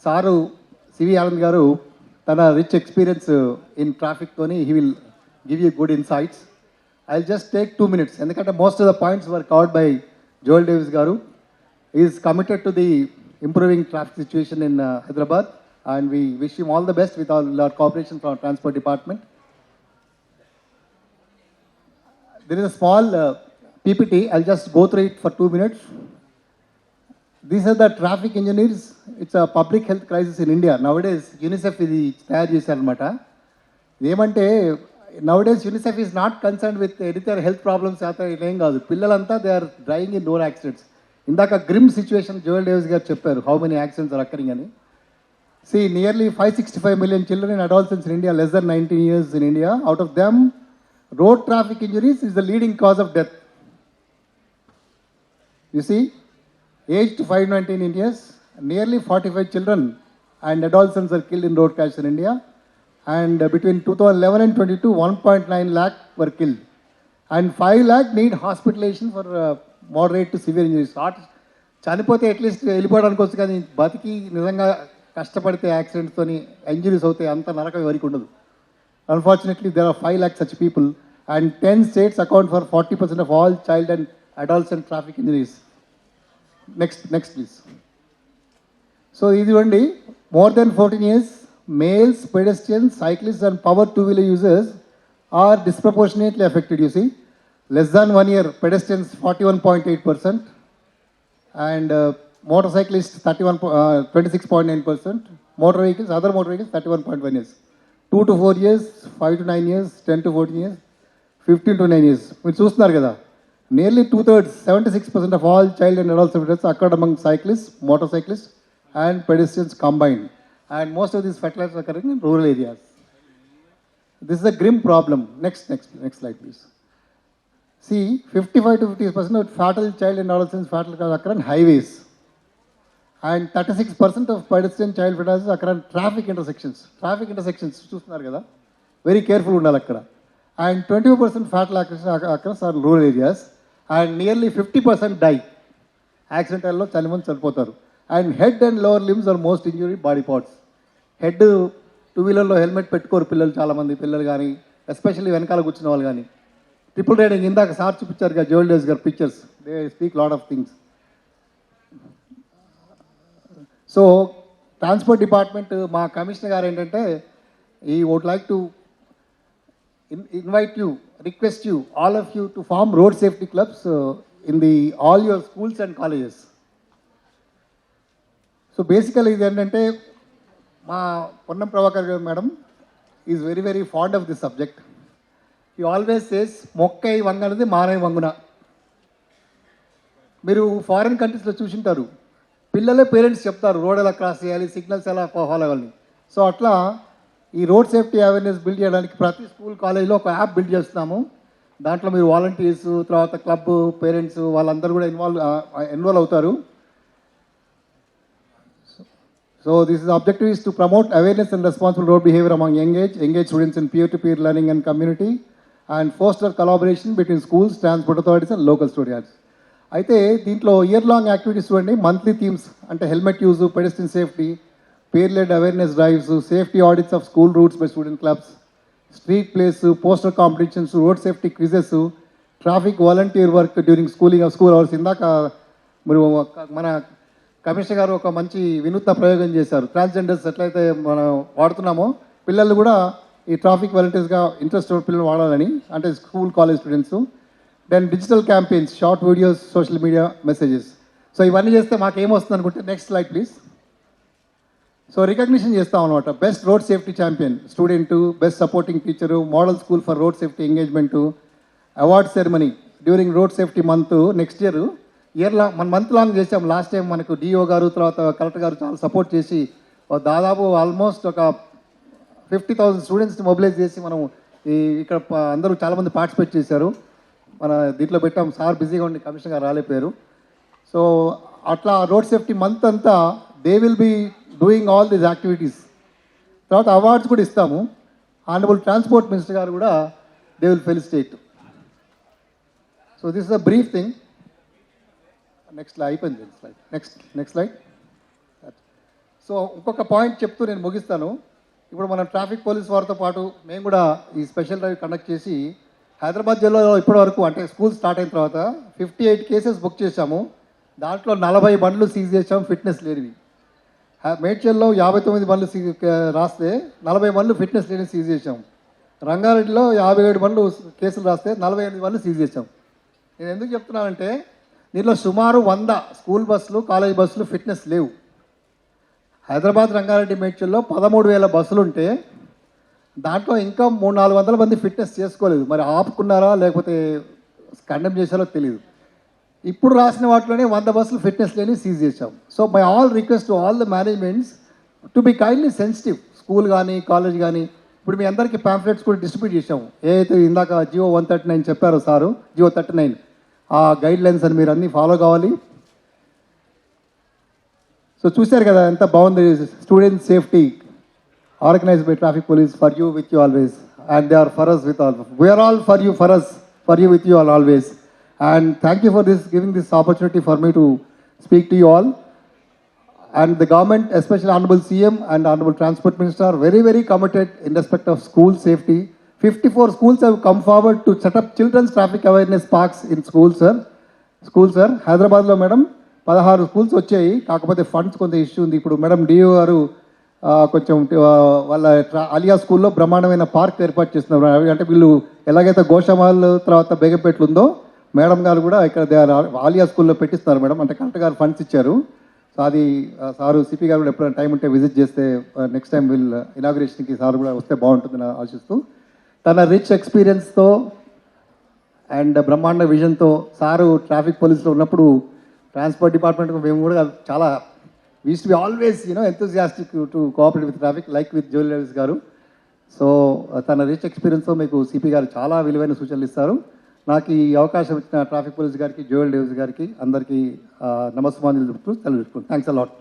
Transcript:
Sir CV Anand గారు తన rich experience in ట్రాఫిక్తోని he will give you good insights. I will just take 2 minutes ఎందుకంటే most of the points were covered by Joel Davis గారు. Is committed to the improving traffic situation in Hyderabad and we wish him all the best with all our cooperation from Transport Department. There is a small PPT. I'll just go through it for 2 minutes. These are the traffic engineers. It's a public health crisis in India. Nowadays, UNICEF is తయారు చేశారనమాట. ఏమంటే nowadays UNICEF is not concerned with editor health problems ఏం కాదు. పిల్లలంతా they are dying in road accidents. ఇందాక grim situation Joel Davis గారు చెప్పారు how many accidents are occurring అని. See, nearly 565 million children and adolescents in India less than 19 years in India. Out of them, road traffic injuries is the leading cause of death. You see, aged 5 to 19 years, nearly 45 children and adolescents are killed in road crashes in India. And between 2011 and 22, 1.9 lakh were killed. And 5 lakh need hospitalization for moderate to severe injuries. చనిపోతే at least వెళ్ళిపోవడానికి వచ్చు కానీ బతికి నిజంగా కష్టపడితే యాక్సిడెంట్స్తో injuries అవుతాయి, అంత నరకం ఎవరికి ఉండదు. Unfortunately there are 5 lakh such people and 10 states account for 40% of all child and adolescent traffic injuries. Next please. So ఇది అండి, more than 14 years males, pedestrians, cyclists and power two-wheeler users are disproportionately affected. You see, less than 1 year pedestrians 41.8% and motorcyclists 26.9%, motor vehicles, other motor vehicles 31.1 years, 2 to 4 years, 5 to 9 years, 10 to 14 years, 15 to 9 years. మీరు చూస్తున్నారు కదా, nearly 2/3, 76% of all child and adolescent deaths occurred among cyclists, motorcyclists and pedestrians combined, and most of these fatalities are occurring in rural areas. This is a grim problem. Next slide please. See, 55 to 50% of fatal child and adolescent fatalities occur on highways. And 36% of pedestrian child fatalities occur on traffic intersections. Traffic intersections చూస్తున్నారు కదా, very careful ఉండాలి అక్కడ. And 22% fatal occurs on rural areas. And nearly 50% die. యాక్సిడెంటల్లో చాలా మంది చనిపోతారు. And head and lower limbs are most injured body parts. Head, two వీలర్లో helmet పెట్టుకోరు పిల్లలు, చాలామంది పిల్లలు కానీ, ఎస్పెషల్లీ వెనకాల కూర్చున్న వాళ్ళు కానీ. ట్రిపుల్ రైడింగ్ ఇందాక సార్ చూపించారు కదా Joel Davis garu pictures, they speak lot of things. So transport department మా కమిషనర్ గారు ఏంటంటే, ఈ would like to invite you, request you, all of you to form road safety clubs in the all your schools and colleges. So basically ఇది ఏంటంటే, మా Ponnam Prabhakar garu madam is very very fond of this subject. He always says మొక్కై వంగనది మానై వంగున. మీరు foreign కంట్రీస్లో చూసింటారు, పిల్లలే పేరెంట్స్ చెప్తారు రోడ్ ఎలా క్రాస్ చేయాలి, సిగ్నల్స్ ఎలా ఫాలో అవ్వాలి. సో అట్లా ఈ రోడ్ సేఫ్టీ అవేర్నెస్ బిల్డ్ చేయడానికి ప్రతి స్కూల్ కాలేజ్లో ఒక యాప్ బిల్డ్ చేస్తున్నాము. దాంట్లో మీరు వాలంటీర్స్, తర్వాత క్లబ్ పేరెంట్స్ వాళ్ళందరూ కూడా ఇన్వాల్వ్ అవుతారు. So this is objective is to promote awareness and responsible road behavior among engage students in peer-to-peer learning and community and foster collaboration between schools, transport authorities and local students. అయితే దీంట్లో year long activities చూడండి, monthly themes అంటే helmet use, pedestrian safety, peer led awareness drives, safety audits of school routes by student clubs, street plays, poster competitions, road safety quizzes, traffic volunteer work during school hours. ఇందాక మీరు మన commissioner గారు ఒక మంచి వినూత్న ప్రయోగం చేశారు. ట్రాన్స్జెండర్స్ ఎట్లయితే మనం వాడుతున్నామో పిల్లలు కూడా ఈ ట్రాఫిక్ వాలంటీర్స్గా ఇంట్రెస్ట్ పిల్లలు వాడాలని, అంటే school college students. Then digital campaigns, short videos, social media messages. So ఇవన్నీ చేస్తే మాకేమొస్తుంది అనుకుంటే, next slide please. So recognition చేస్తాం అనమాట. Best road safety champion student, best supporting teacher, model school for road safety engagement, award ceremony during road safety month. Next year month long చేసాం. Last time మనకు DO గారు, తర్వాత collector గారు చాలా support చేసి దాదాపు ఆల్మోస్ట్ ఒక 50,000 స్టూడెంట్స్ని మొబిలైజ్ చేసి మనం ఇక్కడ అందరూ చాలామంది పార్టిసిపేట్ చేశారు. మన దీంట్లో పెట్టాం. సార్ బిజీగా ఉండి కమిషనర్ గారు రాలేకపోయారు. సో అట్లా రోడ్ సేఫ్టీ మంత్ అంతా they will be doing all these activities. తర్వాత అవార్డ్స్ కూడా ఇస్తాము. ఆనరబుల్ ట్రాన్స్పోర్ట్ మినిస్టర్ గారు కూడా they will felicitate. So this is a brief thing. Next అయిపోయింది స్లైడ్. Next slide. సో ఇంకొక పాయింట్ చెప్తూ నేను ముగిస్తాను. ఇప్పుడు మనం ట్రాఫిక్ పోలీస్ వారితో పాటు మేము కూడా ఈ స్పెషల్ డ్రైవ్ కండక్ట్ చేసి హైదరాబాద్ జిల్లాలో ఇప్పటివరకు అంటే స్కూల్ స్టార్ట్ అయిన తర్వాత 58 కేసెస్ బుక్ చేశాము. దాంట్లో 40 బండ్లు సీజ్ చేసాము ఫిట్నెస్ లేనివి. మేడ్చల్లో 59 బండ్లు రాస్తే 40 బండ్లు ఫిట్నెస్ లేని సీజ్ చేసాం. రంగారెడ్డిలో 57 బండ్లు కేసులు రాస్తే 48 బండ్లు సీజ్ చేసాం. నేను ఎందుకు చెప్తున్నానంటే దీనిలో సుమారు 100 స్కూల్ బస్సులు కాలేజ్ బస్సులు ఫిట్నెస్ లేవు. హైదరాబాద్ రంగారెడ్డి మేడ్చల్లో 13,000 బస్సులు ఉంటే దాంట్లో ఇంకా 300-400 మంది ఫిట్నెస్ చేసుకోలేదు. మరి ఆపుకున్నారా లేకపోతే కండెమ్ చేశారో తెలియదు. ఇప్పుడు రాసిన వాటిలోనే 100 బస్సులు ఫిట్నెస్ లేని సీజ్ చేశాం. So my all request to all the managements to be kindly sensitive. School కానీ కాలేజ్ కానీ ఇప్పుడు మీ అందరికీ పాంఫ్లెట్స్ కూడా డిస్ట్రిబ్యూట్ చేసాము. ఏదైతే ఇందాక జియో 139 చెప్పారో సారు, జియో 39 ఆ గైడ్ లైన్స్ అని మీరు అన్నీ ఫాలో కావాలి. సో చూశారు కదా ఎంత బాగుంది. Student safety organised by traffic police for you with you always and they are for us with all. We're all for you with you all always. And thank you for giving this opportunity for me to speak to you all. And the government, especially Honorable CM and Honorable Transport Minister, are very, very committed in respect of school safety. 54 schools have come forward to set up children's traffic awareness parks in schools, sir. Hyderabad lo madam 16 schools వచ్చాయి. కాకపోతే funds కొంత issue ఉంది. ఇప్పుడు madam DO గారు కొంచెం వాళ్ళ ఆలియా స్కూల్లో బ్రహ్మాండమైన పార్క్ ఏర్పాటు చేస్తున్నారు. అంటే వీళ్ళు ఎలాగైతే గోషామాల్ తర్వాత బేగంపేటలు ఉందో మేడం గారు కూడా ఇక్కడ ఆలియా స్కూల్లో పెట్టిస్తున్నారు మేడం. అంటే కలెక్టర్ గారు ఫండ్స్ ఇచ్చారు. సో అది సారు సిపి గారు కూడా ఎప్పుడైనా టైం ఉంటే విజిట్ చేస్తే నెక్స్ట్ టైం వీళ్ళు ఇనాగ్రేషన్కి సార్ కూడా వస్తే బాగుంటుందని ఆశిస్తూ తన రిచ్ ఎక్స్పీరియన్స్తో అండ్ బ్రహ్మాండ విజన్తో సారు ట్రాఫిక్ పోలీస్లో ఉన్నప్పుడు ట్రాన్స్పోర్ట్ డిపార్ట్మెంట్ మేము కూడా చాలా we to be always enthusiastic to cooperate with traffic like with Joel Lewis గారు. సో తన రిచ్ ఎక్స్పీరియన్స్తో మీకు సిపి గారు చాలా విలువైన సూచనలు ఇస్తారు. నాకు ఈ అవకాశం ఇచ్చిన ట్రాఫిక్ పోలీస్ గారికి జోయల్ డేవిస్ గారికి అందరికీ నమస్కారాలు తెలుపుతూ సెలవు. Thanks a lot.